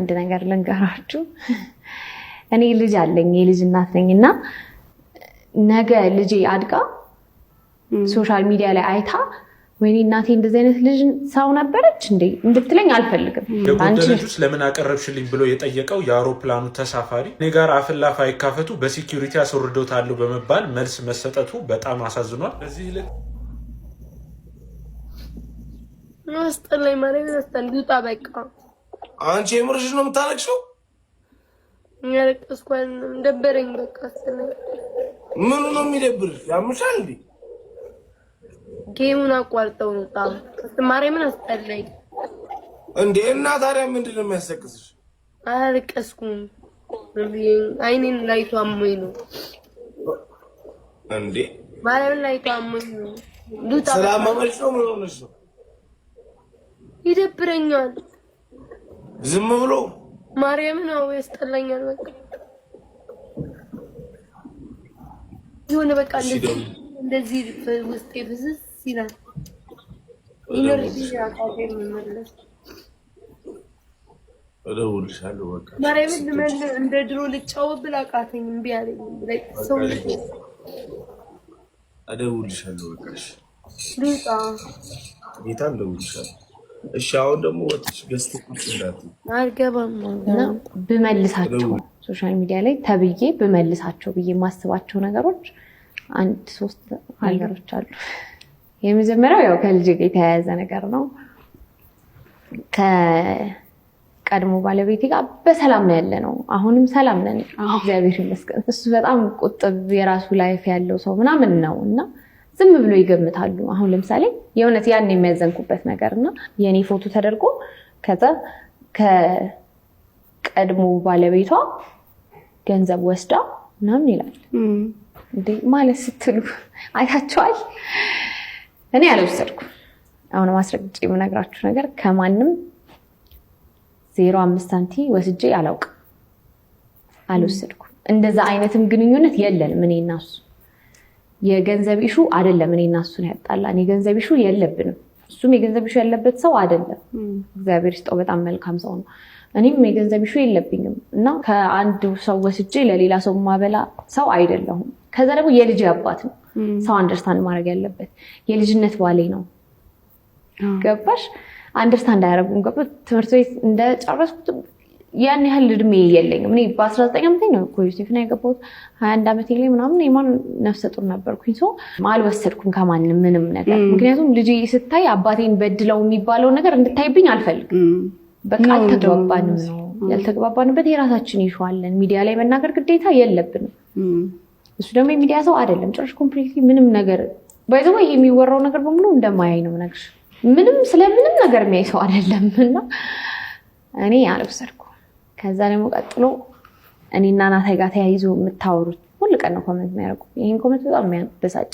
አንድ ነገር ልንገራችሁ። እኔ ልጅ አለኝ፣ የልጅ እናት ነኝና ነገ ልጄ አድጋ ሶሻል ሚዲያ ላይ አይታ ወይኔ እናቴ እንደዚህ አይነት ልጅ ሰው ነበረች እንዴ እንድትለኝ አልፈልግም። የጎደለችስ ለምን አቀረብሽልኝ ብሎ የጠየቀው የአውሮፕላኑ ተሳፋሪ እኔ ጋር አፍላፍ አይካፈቱ በሴኩሪቲ አስወርዶታሉ በመባል መልስ መሰጠቱ በጣም አሳዝኗል። በዚህ ልክ አስጠላኝ ማለት አስጠላኝ። ዱጣ በቃ አንቺ የምርሽ ነው የምታለቅሽው? ያለቅስኳን ደበረኝ። በቃ አስጠላኝ። ምኑ ነው የሚደብርሽ? ያምሻል እንዴ? ጌሙን አቋርጠው ነው ጣም አስተማሪ ምን አስጠላኝ እንዴ። እና ታዲያ ምንድን ነው የሚያስለቅስሽ? አልቀስኩም። አይኔን ላይቶ አሞኝ ነው እንዴ። ማርያምን ላይቶ አሞኝ ነው። ዱጣ ስላመመሽ ነው? ምን ሆነሽ ነው? ይደብረኛል ዝም ብሎ ማርያምን ነው ያስጠላኛል። በቃ የሆነ በቃ እንደዚህ ውስጤ ፍዝዝ ይላል። ኢነርጂ ያቃቴ መመለስ እደውልልሻለሁ። በቃ ማርያምን እንደ ድሮ ልጫወት ብል አቃተኝ። እምቢ አለኝ። ሰው እደውልልሻለሁ። በቃ እሺ ዱጣ ጌታ እደውልልሻለሁ። እሺ አሁን ደግሞ ወጥሽ ገስት ቁጥራት አልገባም እና ብመልሳቸው ሶሻል ሚዲያ ላይ ተብዬ ብመልሳቸው ብዬ የማስባቸው ነገሮች አንድ 3 ነገሮች አሉ። የመጀመሪያው ያው ከልጅ ጋር የተያያዘ ነገር ነው። ከቀድሞ ባለቤቴ ጋር በሰላም ነው ያለነው። አሁንም ሰላም ነን፣ እግዚአብሔር ይመስገን። እሱ በጣም ቁጥብ የራሱ ላይፍ ያለው ሰው ምናምን ነው እና ዝም ብሎ ይገምታሉ። አሁን ለምሳሌ የእውነት ያን የሚያዘንኩበት ነገርና የኔ ፎቶ ተደርጎ ከዛ ከቀድሞ ባለቤቷ ገንዘብ ወስዳ ምናምን ይላል። እንዴ ማለት ስትሉ አይታችኋል? እኔ አልወሰድኩም። አሁን ማስረግጬ የምነግራችሁ ነገር ከማንም 0.5 ሳንቲም ወስጄ አላውቅም፣ አልወሰድኩም። እንደዛ አይነትም ግንኙነት የለንም እኔ እና እሱ። የገንዘብ ኢሹ አይደለም እኔ እና እሱን ያጣላን፣ የገንዘብ ኢሹ የለብንም። እሱም የገንዘብ ኢሹ ያለበት ሰው አይደለም፣ እግዚአብሔር ይስጠው፣ በጣም መልካም ሰው ነው። እኔም የገንዘብ ኢሹ የለብኝም እና ከአንድ ሰው ወስጄ ለሌላ ሰው ማበላ ሰው አይደለሁም። ከዛ ደግሞ የልጅ አባት ነው ሰው አንደርስታንድ ማድረግ ያለበት። የልጅነት ባሌ ነው፣ ገባሽ? አንደርስታንድ አያደርጉም። ገባሽ? ትምህርት ቤት እንደጨረስኩት ያን ያህል እድሜ የለኝም። እኔ በ19 ዓመቴ ነው ኮሌጅ ነው የገባሁት። 21 ዓመቴ ላይ ምናምን የማን ነፍሰ ጡር ነበርኩኝ። ሰው አልወሰድኩም ከማንም ምንም ነገር። ምክንያቱም ልጅ ስታይ አባቴን በድለው የሚባለው ነገር እንድታይብኝ አልፈልግም። በቃ አልተግባባንም ነው ያልተግባባንበት የራሳችን ይሿለን። ሚዲያ ላይ መናገር ግዴታ የለብንም። እሱ ደግሞ የሚዲያ ሰው አይደለም ጭራሽ። ኮምፕሊትሊ ምንም ነገር ባይዘው ይሄ የሚወራው ነገር በሙሉ እንደማያይ ነው ነገር። ምንም ስለምንም ነገር የሚያይ ሰው አይደለም እና እኔ አልወሰድኩም። ከዛ ደግሞ ቀጥሎ እኔና ናታይ ጋር ተያይዞ የምታወሩት ሁሉ ቀን ነው ኮሜንት የሚያደርጉ። ይሄን ኮሜንት በጣም የሚያበሳጭ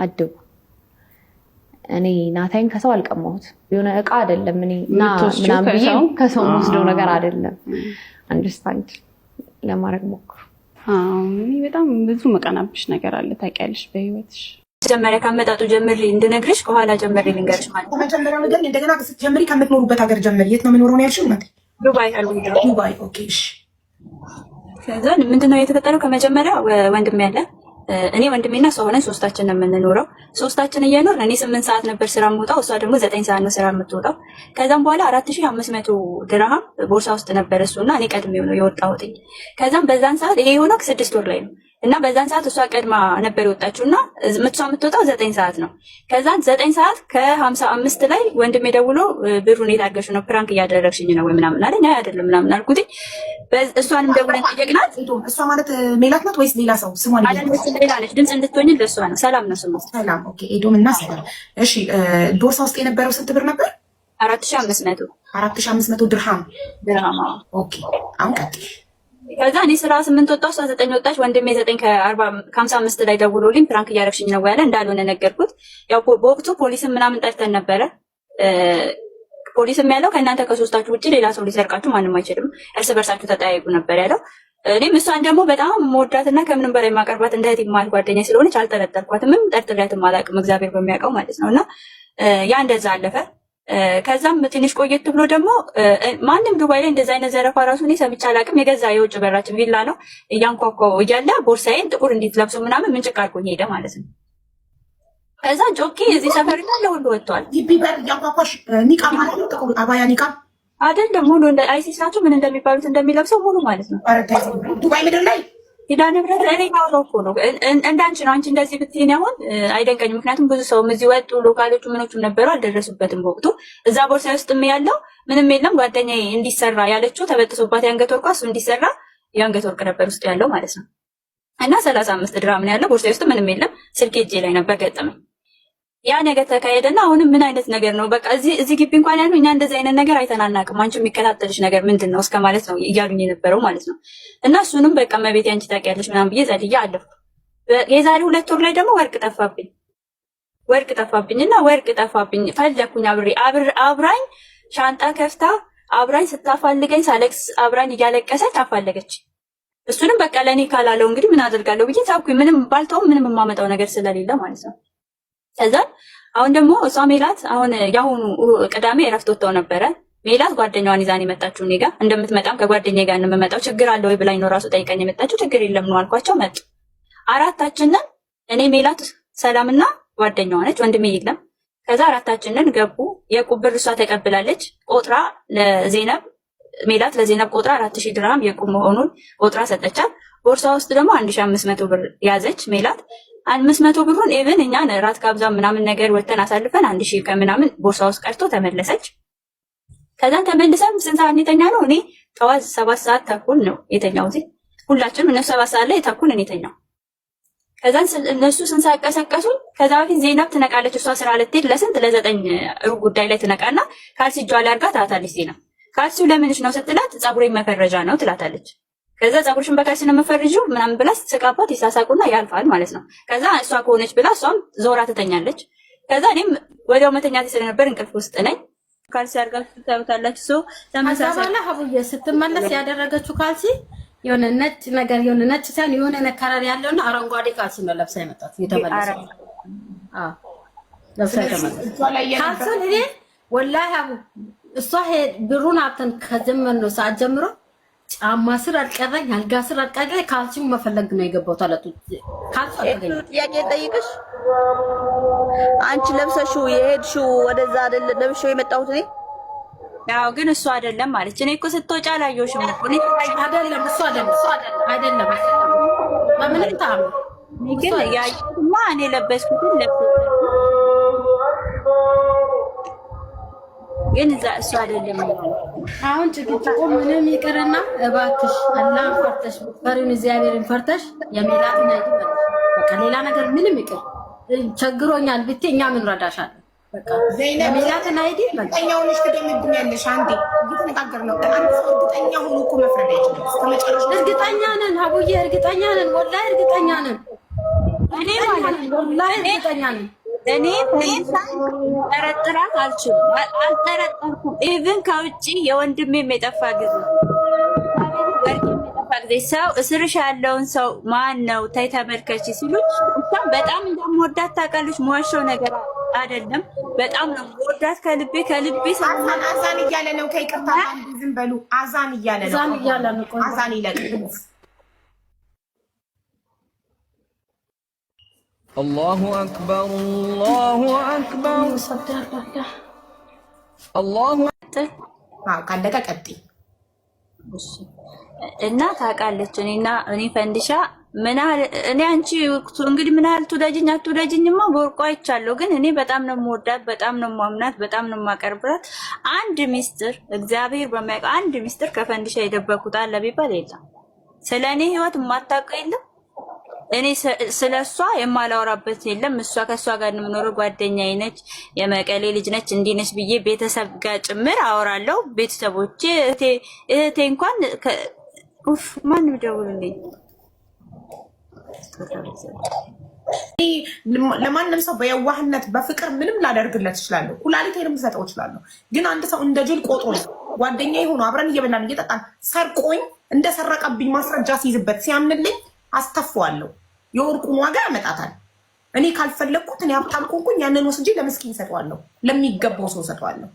አድቡ። እኔ ናታይን ከሰው አልቀማሁት። የሆነ እቃ አይደለም እኔ እና ምናምን ብዬ ከሰው ወስደው ነገር አይደለም። አንደርስታንድ ለማድረግ ሞክሩ። እኔ በጣም ብዙ መቀናብሽ ነገር አለ ታውቂያለሽ በህይወትሽ። መጀመሪያ ካመጣጡ ጀምሪ እንድነግርሽ ከኋላ ጀምሪ ልንገርሽ ማለት ነው። መጀመሪያው ነገር እንደገና ጀምሪ ከምትኖሩበት ሀገር ጀምሪ። የት ነው የምኖረው ነው ያልሽው? እናቴ ዱባይ አሉ። ዱባይ። ኦኬ እሺ። ከዛ ምንድነው የተፈጠረው? ከመጀመሪያ ወንድሜ ያለ እኔ ወንድሜና እሷ ሆነን ሶስታችን ነው የምንኖረው። ሶስታችን እየኖርን እኔ 8 ሰዓት ነበር ስራ የምወጣው፣ እሷ ደግሞ 9 ሰዓት ነው ስራ የምትወጣው። ከዛም በኋላ 4500 ድርሃም ቦርሳ ውስጥ ነበር እሱና እኔ ቀድሜው ነው የወጣሁት። ከዛም በዛን ሰዓት ይሄ የሆነው 6 ወር ላይ ነው እና በዛን ሰዓት እሷ ቀድማ ነበር የወጣችውና የምትወጣው 9 ሰዓት ነው። ከዛን 9 ሰዓት ከ55 ላይ ወንድሜ ደውሎ ብሩን የት አድርገሽ ነው ፕራንክ እያደረግሽኝ ነው ወይ ምናምን አለኝ። አይ አይደለም ምናምን አልኩት። እሷንም ደውለን ጠየቅናት። እሷ ማለት ሜላት ናት ወይስ ሌላ ሰው? ስሟ ሌላ ነች። ድምፅ እንድትሆኝ ለእሷ ነው። ሰላም ነው ስሙ። ሰላም። ኦኬ ኤዶም እና ሰላም። እሺ ቦርሳ ውስጥ የነበረው ስንት ብር ነበር? 4500 4500 ድርሃም። ኦኬ አሁን ቀጥል። ከዛ እኔ ስራ 8 ወጣሁ፣ እሷ 9 ወጣች። ወንድሜ 9 ከ55 ላይ ደውሎልኝ ፕራንክ እያደረግሽኝ ነው ያለ እንዳልሆነ ነገርኩት። ያው በወቅቱ ፖሊስም ምናምን ጠርተን ነበረ። ፖሊስም ያለው ከእናንተ ከሶስታችሁ ውጭ ሌላ ሰው ሊሰርቃችሁ ማንም አይችልም፣ እርስ በርሳችሁ ተጠያይቁ ነበር ያለው። እኔም እሷን ደግሞ በጣም መወዳትና ከምንም በላይ ማቀርባት እንደ እህቴ ማለት ጓደኛዬ ስለሆነች አልጠረጠርኳትም፣ ጠርጥሬያትም አላውቅም፣ እግዚአብሔር በሚያውቀው ማለት ነውና ያ እንደዛ አለፈ። ከዛም ትንሽ ቆየት ብሎ ደግሞ ማንም ዱባይ ላይ እንደዛ አይነት ዘረፋ ራሱ እኔ ሰምቼ አላውቅም። የገዛ የውጭ በራችን ቪላ ነው እያንኳኳው እያለ ቦርሳዬን ጥቁር እንዲትለብሱ ምናምን ምንጭቅ አድርጎኝ ሄደ ማለት ነው። ከዛ ጮኬ እዚህ ሰፈር እንዳለ ሁሉ ወጥቷል። ግቢ በር እያንኳኳሽ ኒቃብ ማለት ነው። ጥቁር አባያ ኒቃብ አይደለም ሙሉ እንደ አይሲስ ናቸው ምን እንደሚባሉት እንደሚለብሰው ሙሉ ማለት ነው። ዱባይ ምድር ላይ ሂዳ ንብረት እኔ ያወራሁ እኮ ነው። እንዳንቺ ነው። አንቺ እንደዚህ ብትይኝ አሁን አይደንቀኝም። ምክንያቱም ብዙ ሰው እዚህ ወጡ፣ ሎካሎቹ ምኖቹም ነበሩ፣ አልደረሱበትም በወቅቱ። እዛ ቦርሳ ውስጥም ያለው ምንም የለም። ጓደኛዬ እንዲሰራ ያለችው ተበጥሶባት የአንገት ወርቋ እሱ እንዲሰራ የአንገት ወርቅ ነበር ውስጥ ያለው ማለት ነው። እና 35 ድራም ነው ያለው። ቦርሳ ውስጥ ምንም የለም። ስልኬ እጄ ላይ ነበር ገጠመኝ። ያ ነገር ተካሄደና አሁንም ምን አይነት ነገር ነው? በቃ እዚህ ግቢ እንኳን ያሉ እኛ እንደዚህ አይነት ነገር አይተናናቅም። አንቺ የሚከታተልሽ ነገር ምንድን ነው እስከ ማለት ነው እያሉኝ የነበረው ማለት ነው። እና እሱንም በቃ መቤቴ አንቺ ታውቂያለሽ ምናምን ብዬ ጸልዬ አለፍኩ። የዛሬ 2 ወር ላይ ደግሞ ወርቅ ጠፋብኝና ወርቅ ጠፋብኝ ፈለኩኝ። አብራኝ ሻንጣ ከፍታ አብራኝ ስታፋልገኝ ሳለቅስ አብራኝ እያለቀሰች አፋለገች። እሱንም በቃ ለእኔ ካላለው እንግዲህ ምን አደርጋለሁ ብዬ ታውኩኝ። ምንም ባልተውም ምንም የማመጣው ነገር ስለሌለ ማለት ነው። ከዛ አሁን ደግሞ እሷ ሜላት አሁን ያሁኑ ቅዳሜ እረፍት ወጥተው ነበረ። ሜላት ጓደኛዋን ይዛን የመጣችው እኔ ጋር እንደምትመጣም ከጓደኛዬ ጋር እንደምመጣው ችግር አለ ወይ ብላኝ ነው ራሱ ጠይቀኝ የመጣችው። ችግር የለም ነው አልኳቸው። መጡ። አራታችንን እኔ ሜላት ሰላምና ጓደኛዋ ነች፣ ወንድሜ የለም። ከዛ አራታችንን ገቡ። የዕቁብ ብር እሷ ተቀብላለች። ቆጥራ ለዜነብ ሜላት ለዜነብ ቆጥራ 4000 ድርሃም የዕቁብ መሆኑን ቆጥራ ሰጠቻት። ቦርሳ ውስጥ ደግሞ 1500 ብር ያዘች ሜላት። 500 ብሩን ኢቭን እኛ ራት ካብዛ ምናምን ነገር ወተን አሳልፈን 1000 ከምናምን ቦርሳ ውስጥ ቀርቶ ተመለሰች። ከዛን ተመልሰን ስንት ሰዓት የተኛ ነው? እኔ ጠዋት 7 ሰዓት ተኩል ነው የተኛሁት። ሁላችንም እነሱ 7 ሰዓት ላይ ተኩል እኔ ተኛው። ከዛን እነሱ ስንት ሰዓት ቀሰቀሱኝ። ከዛ በፊት ዜናብ ትነቃለች። እሷ ስራ ልትሄድ ለስንት ለ9 ሩብ ጉዳይ ላይ ትነቃና ካልሲ እጇ ላይ አድርጋ ታታለች። ዜናብ ካልሲው ለምንሽ ነው ስትላት ፀጉሬን መፈረጃ ነው ትላታለች። ከዛ ፀጉርሽን በካልሲ ነው መፈረጂው ምናምን ብላ ስቃባት ይሳሳቁና ያልፋል ማለት ነው። ከዛ እሷ ከሆነች ብላ እሷም ዞራ ትተኛለች። ከዛ እኔም ወዲያው መተኛት ስለነበር እንቅልፍ ውስጥ ነኝ። ካልሲ አድርጋችሁ ታዩታላችሁ። ሶ ተመሳሳይ ሀቡዬ ስትመለስ ያደረገችው ካልሲ የሆነ ነጭ ነገር የሆነ ነጭ ሳይሆን የሆነ ነከረር ያለውና አረንጓዴ ካልሲ ነው ለብሳ የመጣት የተመለሰው። ለብሳ የተመለሰው ካልሲ እኔ ወላሂ ሀቡ እሷ ብሩን አብተን ከጀመርነው ሰዓት ጀምሮ ጫማ ስር አልቀረኝ፣ አልጋ ስር አልቀረኝ፣ ካልሲው መፈለግ ነው የገባው ታለቱ። ካልሲ አልተገኘ። ጥያቄ ጠይቅሽ አንቺ ለብሰሽው የሄድሽው ወደዛ አይደል ለብሽው የመጣሁት እኔ? ያው ግን እሱ አይደለም ማለች። እኔ እኮ ስትወጪ አላየሁሽም እኮ እኔ አይደለም እሱ አይደለም በምንም ታም ግን ያየሁትማ እኔ ለበስኩትን ለብሰሽ ግን እሱ አይደለም። አሁን ጭቅጭቁ ምንም ይቅርና እባክሽ አላህን ፈርተሽ ፈሪውን እግዚአብሔርን ፈርተሽ የሜላትን አይደለም በቃ ሌላ ነገር ምንም ይቅር ቸግሮኛል ብትይ እኛ ምን ረዳሻለን? በቃ የሜላትን አይደለም እርግጠኛው ነሽ ትደምድኛለሽ። አንዴ እየተነጋገርን ነው። አንድ ሰው እርግጠኛ ሆኖ እኮ መፍረድ አይችልም። እስከመጨረሻ እርግጠኛ ነን ሀቡዬ፣ እርግጠኛ ነን፣ ወላሂ እርግጠኛ ነን። እኔ ማለት ወላሂ እርግጠኛ ነን። እኔ ጠረጥራት አልጠረጠርኩም። ኢቭን ከውጭ የወንድሜም የጠፋ ጊዜ ሰው እስርሽ ያለውን ሰው ማን ነው ታይ ተመልከቺ ሲሉኝ እንኳን በጣም እንደምወዳት ታውቃለች። መዋሻው ነገር አይደለም። በጣም ነው የምወዳት ከልቤ አዛን እያለ ነው። ከይቅርታ ዝም በሉ። አዛን እያለ ነው። አዛን ይለቅ። አላሁ አክበር አላሁ አክበር አላሁ ካለቀ ቀጥይ እና ታውቃለች። እኔ ፈንድሻ እኔ አንቺ እንግዲህ ምን ያህል ትውደጅኝ አትውደጅኝማ በወርቋ አይቻለሁ። ግን እኔ በጣም ነው የምወዳት፣ በጣም ነው የማምናት፣ በጣም ነው የማቀርብራት። አንድ ሚስጥር እግዚአብሔር በሚያውቀው አንድ ሚስጥር ከፈንድሻ የደበኩት አለ ቢባል የለም። ስለ እኔ ህይወት የማታውቀው የለም። እኔ ስለ እሷ የማላወራበት የለም። እሷ ከእሷ ጋር የምኖረው ጓደኛዬ ነች፣ የመቀሌ ልጅ ነች፣ እንዲህ ነች ብዬ ቤተሰብ ጋር ጭምር አወራለሁ። ቤተሰቦቼ እህቴ እንኳን ማንም ደውልልኝ ለማንም ሰው በየዋህነት በፍቅር ምንም ላደርግለት እችላለሁ። ኩላሊቴንም ልሰጠው እችላለሁ። ግን አንድ ሰው እንደ ጅል ቆጥሮ ጓደኛዬ ሆኖ አብረን እየበላን እየጠጣን ሰርቆኝ እንደሰረቀብኝ ማስረጃ ሲይዝበት ሲያምንልኝ አስተፋዋለሁ። የወርቁን ዋጋ ያመጣታል። እኔ ካልፈለግኩት እኔ ሀብታም ኮንኩኝ ያንን ወስጄ ለምስኪን ሰጠዋለሁ፣ ለሚገባው ሰው ሰጠዋለሁ።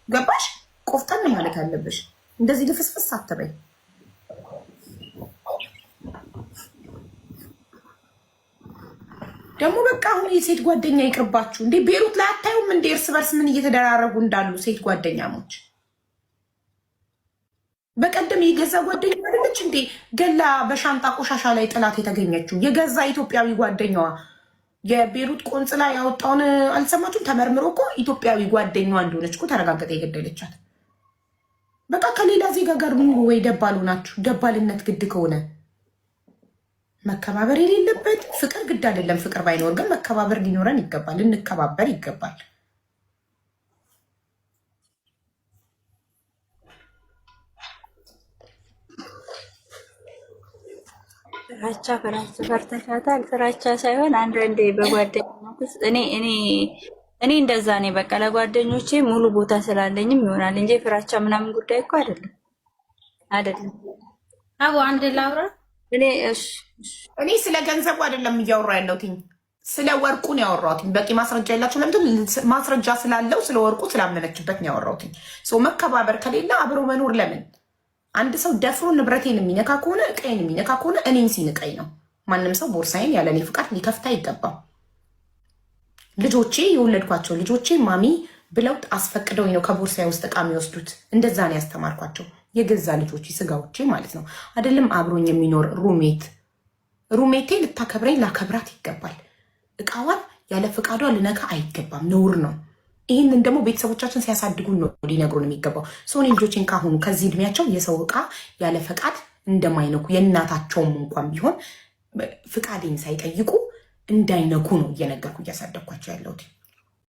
ገባሽ? ቆፍጠን ማለት አለብሽ። እንደዚህ ልፍስፍስ አትበይ። ደግሞ በቃ አሁን የሴት ጓደኛ ይቅርባችሁ እንዴ! ቤሩት ላይ አታዩም እንዴ እርስ በርስ ምን እየተደራረጉ እንዳሉ ሴት ጓደኛሞች? በቀደም የገዛ ጓደኛ አይደለች እንዴ ገላ በሻንጣ ቆሻሻ ላይ ጥላት የተገኘችው የገዛ ኢትዮጵያዊ ጓደኛዋ የቤሩት ቆንጽላ ያወጣውን አልሰማችሁም? ተመርምሮ እኮ ኢትዮጵያዊ ጓደኛዋ እንደሆነች እኮ ተረጋገጠ። የገደለቻት በቃ ከሌላ ዜጋ ጋር ኑሩ ወይ ደባሉ ናችሁ። ደባልነት ግድ ከሆነ መከባበር የሌለበት ፍቅር ግድ አይደለም። ፍቅር ባይኖር ግን መከባበር ሊኖረን ይገባል። ልንከባበር ይገባል። ፍራቻ ፈርተሻታል። ፍራቻ ሳይሆን አንዳንዴ በጓደኛሞች ውስጥ እኔ እንደዛ ነኝ። በቃ ለጓደኞቼ ሙሉ ቦታ ስላለኝም ይሆናል እንጂ ፍራቻ ምናምን ጉዳይ እኮ አይደለም። አዎ አንድ ላውራ። እኔ ስለ ገንዘቡ አይደለም እያወራ ያለሁት፣ ስለ ወርቁ ነው ያወራሁት። በቂ ማስረጃ የላችሁ። ለምንድን ማስረጃ ስላለው ስለ ወርቁ ስላመነችበት ነው ያወራሁት። ሰው መከባበር ከሌለ አብሮ መኖር ለምን? አንድ ሰው ደፍሮ ንብረቴን የሚነካ ከሆነ እቃዬን የሚነካ ከሆነ እኔን ሲንቀኝ ነው። ማንም ሰው ቦርሳዬን ያለ እኔ ፍቃድ ሊከፍት አይገባም። ልጆቼ የወለድኳቸው ልጆቼ ማሚ ብለው አስፈቅደው ነው ከቦርሳዬ ውስጥ እቃ የሚወስዱት። እንደዛ ነው ያስተማርኳቸው። የገዛ ልጆቼ ስጋዎቼ ማለት ነው። አይደለም አብሮኝ የሚኖር ሩሜቴ ልታከብረኝ ላከብራት ይገባል። እቃዋን ያለ ፍቃዷ ልነካ አይገባም፣ ነውር ነው። ይህንን ደግሞ ቤተሰቦቻችን ሲያሳድጉን ነው ሊነግሩን የሚገባው። ሰውን ልጆችን ካሁኑ ከዚህ እድሜያቸው የሰው እቃ ያለ ፈቃድ እንደማይነኩ የእናታቸውም እንኳን ቢሆን ፍቃዴን ሳይጠይቁ እንዳይነኩ ነው እየነገርኩ እያሳደግኳቸው ያለሁት።